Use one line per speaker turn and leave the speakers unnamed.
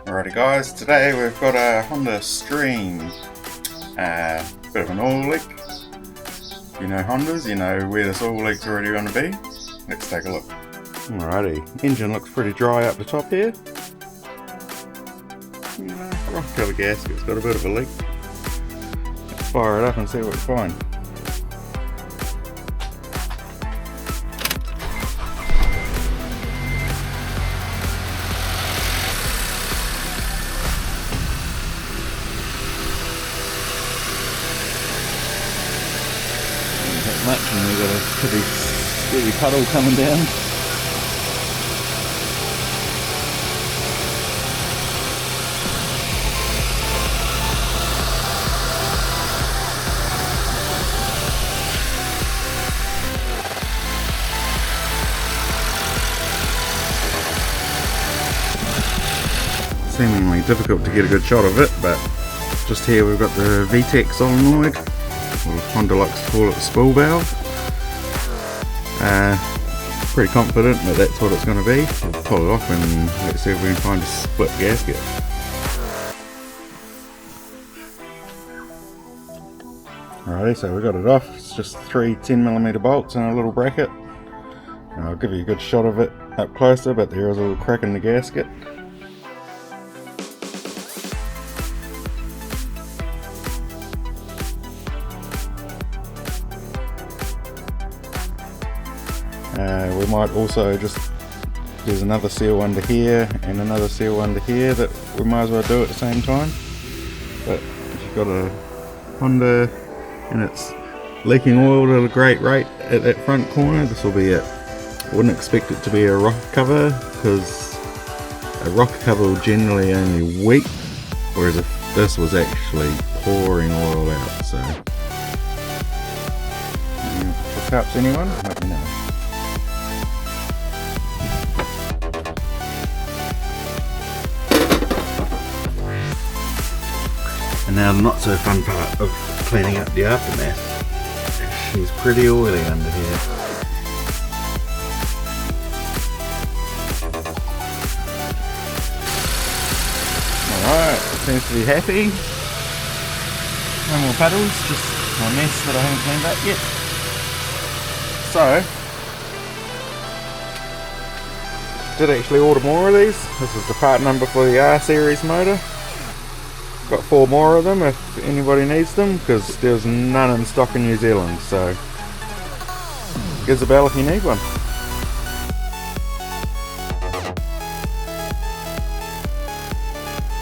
Alrighty guys, today we've got a Honda Stream, bit of an oil leak. If you know Hondas, you know where this oil leak's already going to be. Let's take a look. Alrighty, engine looks pretty dry up the top here. Rock cover gasket's got a bit of a leak. Let's fire it up and see what we find.
Much, and we've got a pretty steady puddle coming down.
Seemingly difficult to get a good shot of it, but just here we've got the VTEC solenoid. Well, Honda likes to call it the spool valve. Pretty confident that that's what it's going to be. I'll pull it off and let's see if we can find a split gasket. Alrighty, so we got it off. It's just 3 10mm bolts and a little bracket. And I'll give you a good shot of it up closer, but there is a little crack in the gasket. We might also there's another seal under here and another seal under here that we might as well do at the same time. But if you've got a Honda and it's leaking oil at a great rate at that front corner, this will be it. I wouldn't expect it to be a rocker cover, because a rocker cover will generally only weep, whereas if this was actually pouring oil out. So if this helps anyone, let me know.
And now the not so fun part of cleaning up the aftermath. She's pretty oily under here.
Alright, seems to be happy. No more puddles, just my mess that I haven't cleaned up yet. So, did actually order more of these. This is the part number for the R series motor. Got 4 more of them if anybody needs them, because there's none in stock in New Zealand, so give us a bell if you need one.